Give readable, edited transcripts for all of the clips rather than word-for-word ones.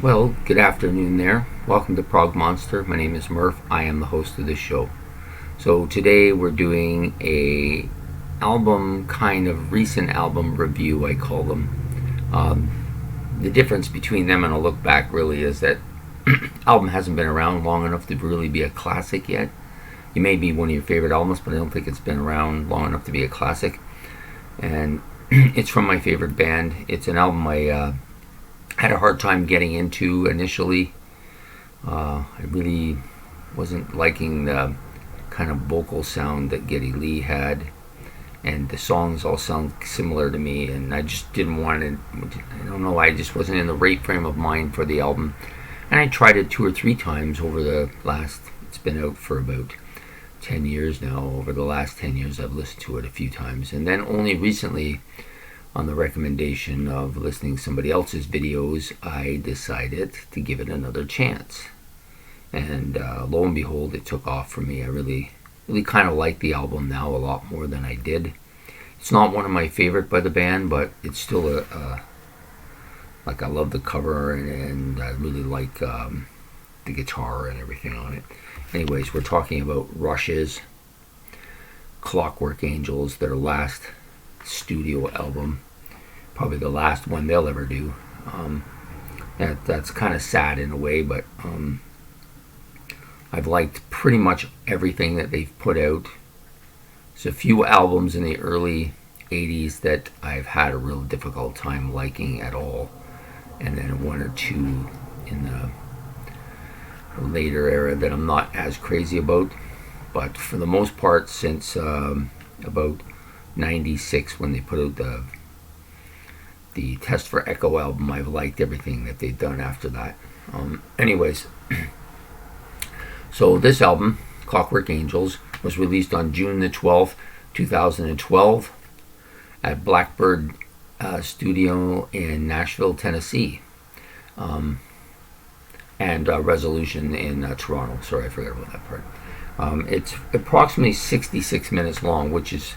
Well, good afternoon there. Welcome to Prog Monster. My name is Murph. I am the host of this show. So today we're doing a album, kind of recent album review, I call them. The difference between them and a look back really is that album hasn't been around long enough to really be a classic yet. It may be one of your favorite albums, but I don't think it's been around long enough to be a classic. And it's from my favorite band. It's an album I had a hard time getting into initially. I really wasn't liking the kind of vocal sound that Geddy Lee had, and the songs all sound similar to me, and I just didn't want it. I don't know, I just wasn't in the right frame of mind for the album. And I tried it 2 or 3 times over the last, it's been out for about 10 years now. Over the last 10 years I've listened to it a few times, and then only recently, on the recommendation of listening to somebody else's videos, I decided to give it another chance. And lo and behold, it took off for me. I really kind of like the album now a lot more than I did. It's not one of my favorite by the band, but it's still like, I love the cover, and I really like the guitar and everything on it. Anyways, we're talking about Rush's Clockwork Angels, their last studio album, probably the last one they'll ever do. That's kind of sad in a way, but I've liked pretty much everything that they've put out. There's a few albums in the early 80s that I've had a real difficult time liking at all, and then 1 or 2 in the later era that I'm not as crazy about. But for the most part, since about 96, when they put out the Test for Echo album, I've liked everything that they've done after that. Anyways, so this album, Clockwork Angels, was released on June the 12th, 2012 at Blackbird Studio in Nashville, Tennessee, and Resolution in Toronto. Sorry, I forgot about that part. It's approximately 66 minutes long, which is,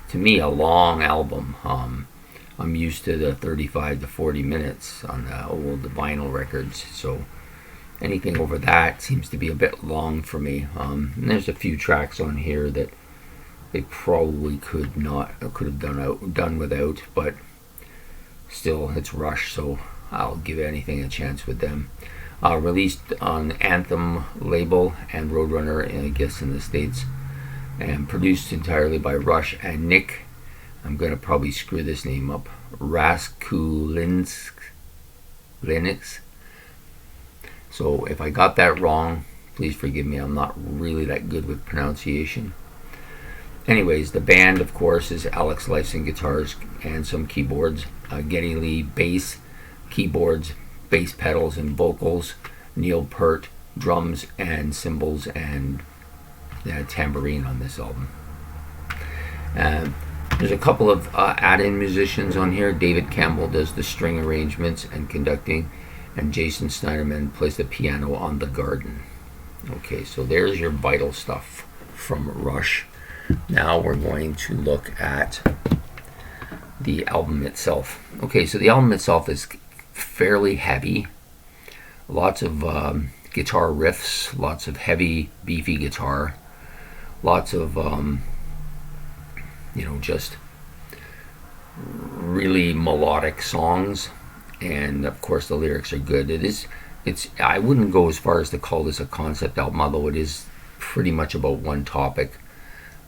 to me, a long album. I'm used to the 35 to 40 minutes on the old vinyl records, so anything over that seems to be a bit long for me. And there's a few tracks on here that they probably could have done without, but still, it's Rush, so I'll give anything a chance with them. Released on Anthem label and Roadrunner, I guess, in the States, and produced entirely by Rush and Nick, I'm going to probably screw this name up, Raskulinsk. So if I got that wrong, please forgive me. I'm not really that good with pronunciation. Anyways, the band, of course, is Alex Lifeson guitars and some keyboards, Geddy Lee bass, keyboards, bass pedals and vocals, Neil Peart drums and cymbals, and tambourine on this album. There's a couple of add-in musicians on here. David Campbell does the string arrangements and conducting, and Jason Snyderman plays the piano on The Garden. Okay, so there's your vital stuff from Rush. Now we're going to look at the album itself. Okay, so the album itself is fairly heavy. Lots of guitar riffs, lots of heavy, beefy guitar, lots of just really melodic songs, and of course the lyrics are good. I wouldn't go as far as to call this a concept album, although it is pretty much about one topic.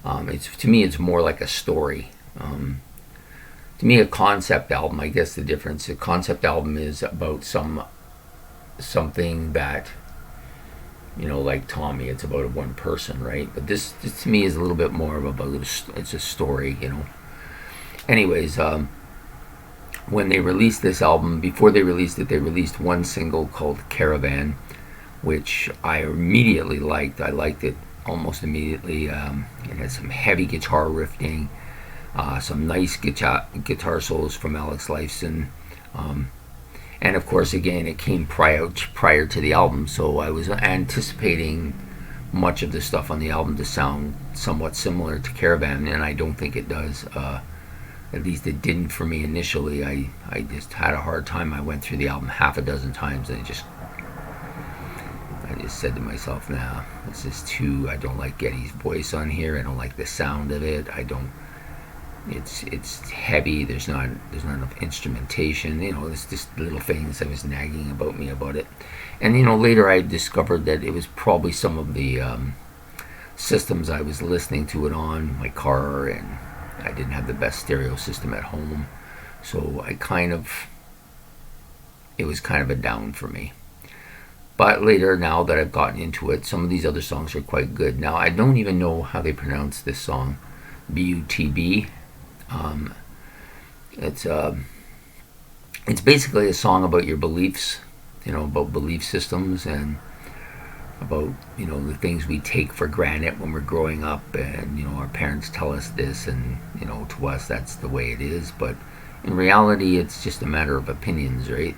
To me, it's more like a story. To me, a concept album, I guess the difference, a concept album is about something that, like Tommy, it's about one person, right? But this to me is a little bit more of it's a story, Anyways, when they released this album, before they released it, they released one single called Caravan, which I immediately liked. I liked it almost immediately. It had some heavy guitar riffing, some nice guitar solos from Alex Lifeson, and of course, again, it came prior to the album, so I was anticipating much of the stuff on the album to sound somewhat similar to Caravan, and I don't think it does. At least it didn't for me initially. I just had a hard time. I went through the album half a dozen times, and I just said to myself, nah, this is too. I don't like Geddy's voice on here. I don't like the sound of it. I don't. It's heavy. There's not enough instrumentation. It's just little things that was nagging about me about it. And later I discovered that it was probably some of the systems I was listening to it on, my car, and I didn't have the best stereo system at home, so it was kind of a down for me. But later, now that I've gotten into it, some of these other songs are quite good. Now, I don't even know how they pronounce this song, B-U-T-B. It's basically a song about your beliefs, about belief systems, and about the things we take for granted when we're growing up, and our parents tell us this, and to us that's the way it is. But in reality, it's just a matter of opinions, right?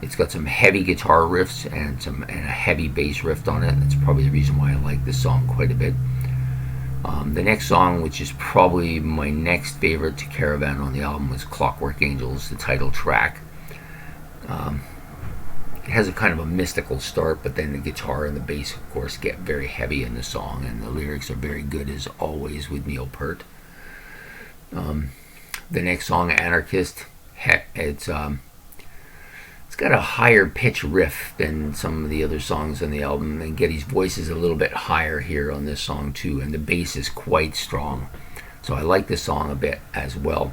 It's got some heavy guitar riffs and a heavy bass riff on it. That's probably the reason why I like this song quite a bit. The next song, which is probably my next favorite to Caravan on the album, was Clockwork Angels, the title track. It has a kind of a mystical start, but then the guitar and the bass, of course, get very heavy in the song, and the lyrics are very good as always with Neil Peart. The next song, Anarchist, it's got a higher pitch riff than some of the other songs on the album, and Geddy's voice is a little bit higher here on this song too, and the bass is quite strong. So I like this song a bit as well.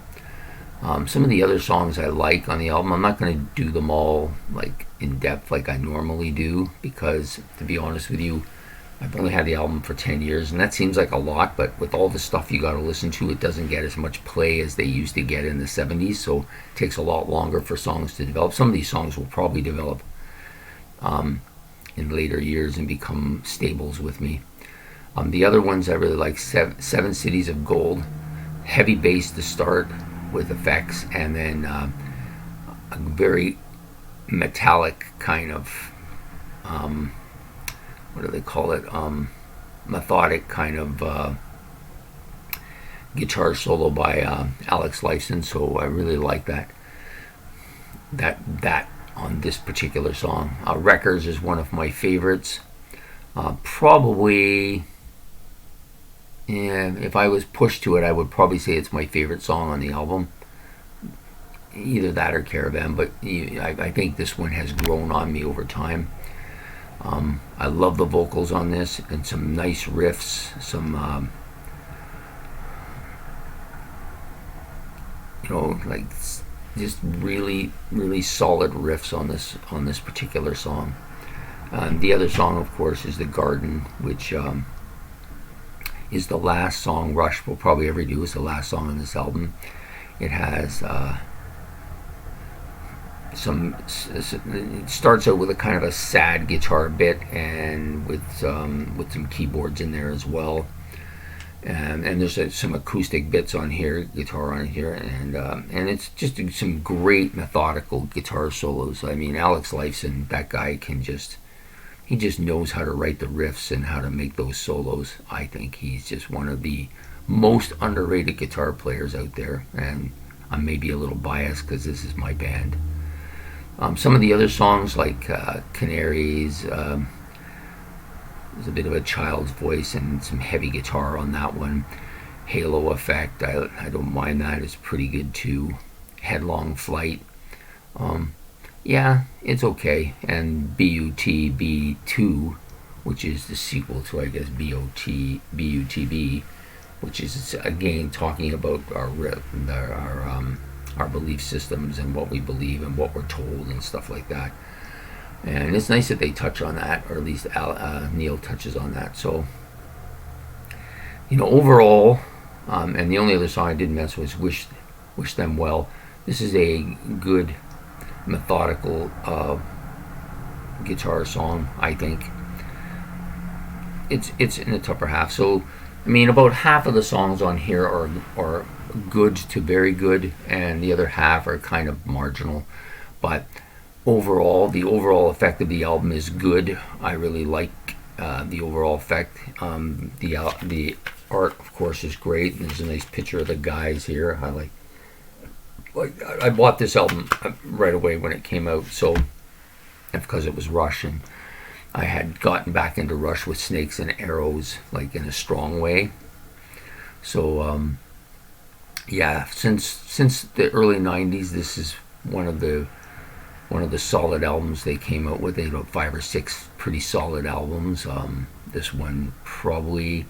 Some of the other songs I like on the album, I'm not going to do them all like in depth like I normally do, because to be honest with you, I've only had the album for 10 years, and that seems like a lot, but with all the stuff you got to listen to, it doesn't get as much play as they used to get in the 70s, so it takes a lot longer for songs to develop. Some of these songs will probably develop in later years and become staples with me. The other ones I really like, Seven Cities of Gold, heavy bass to start with effects, and then a very metallic kind of what do they call it? Methodic kind of guitar solo by Alex Lifeson. So I really like that on this particular song. Wreckers is one of my favorites. Probably, if I was pushed to it, I would probably say it's my favorite song on the album. Either that or Caravan, but I think this one has grown on me over time. I love the vocals on this, and some nice riffs, some like just really, really solid riffs on this particular song. The other song, of course, is The Garden, which is the last song Rush will probably ever do. It's the last song on this album. It has it starts out with a kind of a sad guitar bit, and with some keyboards in there as well, and there's some acoustic bits on here, guitar on here, and it's just some great methodical guitar solos. I mean, Alex Lifeson, that guy he just knows how to write the riffs and how to make those solos. I think he's just one of the most underrated guitar players out there, and I'm maybe a little biased because this is my band. Some of the other songs, like Canaries, there's a bit of a child's voice and some heavy guitar on that one. Halo Effect, I don't mind that. It's pretty good too. Headlong Flight, yeah, it's okay. And BUTB2, which is the sequel to, I guess, BUTB, which is again talking about our belief systems and what we believe and what we're told and stuff like that. And it's nice that they touch on that, or at least Neil touches on that. So, overall, and the only other song I didn't mess with was Wish Them Well. This is a good, methodical guitar song, I think. It's in the tougher half. So, I mean, about half of the songs on here are good to very good, and the other half are kind of marginal. But overall, the overall effect of the album is good. I really like the overall effect. The art, of course, is great. There's a nice picture of the guys here. I like like I bought this album right away when it came out, so because it was Rush, and I had gotten back into Rush with Snakes and Arrows, like in a strong way. So yeah, since the early '90s, this is one of the solid albums they came out with. They had 5 or 6 pretty solid albums. This one probably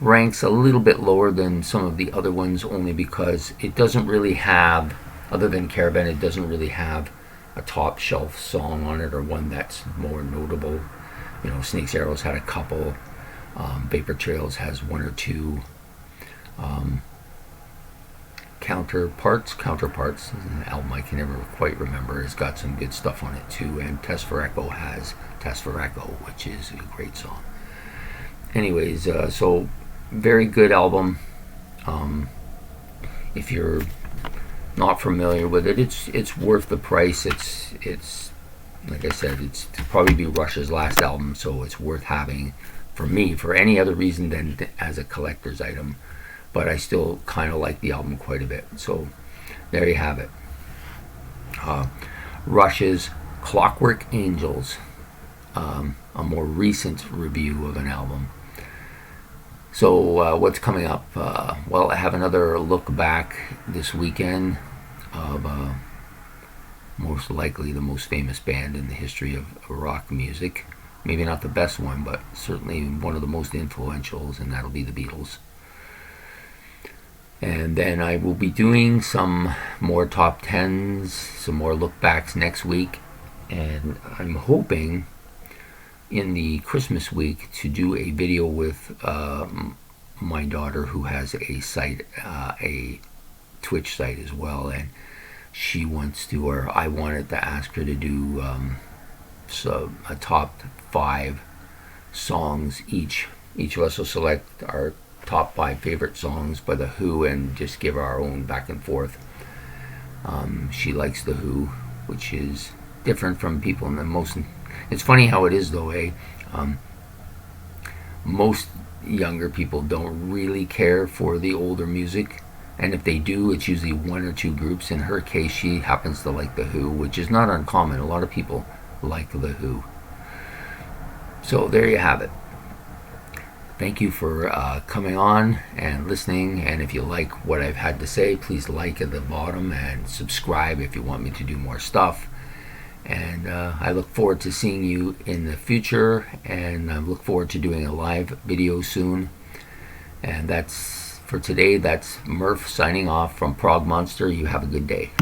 ranks a little bit lower than some of the other ones, only because it doesn't really have, other than Caravan, it doesn't really have a top shelf song on it, or one that's more notable. You know, Snakes Arrows had a couple. Vapor Trails has 1 or 2. Counterparts is an album I can never quite remember. It's got some good stuff on it too. And Test for Echo has Test for Echo, which is a great song. Anyways, so very good album. If you're not familiar with it, it's worth the price. It's like I said, it's to probably be Rush's last album, so it's worth having for me for any other reason than as a collector's item. But I still kind of like the album quite a bit. So there you have it. Rush's Clockwork Angels, a more recent review of an album. So what's coming up? Well, I have another look back this weekend of most likely the most famous band in the history of rock music. Maybe not the best one, but certainly one of the most influential, and that'll be the Beatles. And then I will be doing some more top 10s, some more look backs next week. And I'm hoping in the Christmas week to do a video with my daughter, who has a site, a Twitch site as well. And she wants to, or I wanted to ask her to do a top 5 songs each. Each of us will select our top 5 favorite songs by The Who and just give our own back and forth. She likes The Who, which is different from people in the most. It's funny how it is though, most younger people don't really care for the older music, and if they do, it's usually 1 or 2 groups. In her case, she happens to like The Who, which is not uncommon. A lot of people like The Who. So there you have it. Thank you for coming on and listening, and if you like what I've had to say, please like at the bottom and subscribe if you want me to do more stuff. And I look forward to seeing you in the future, and I look forward to doing a live video soon. And that's for today. That's Murph signing off from Prog Monster. You have a good day.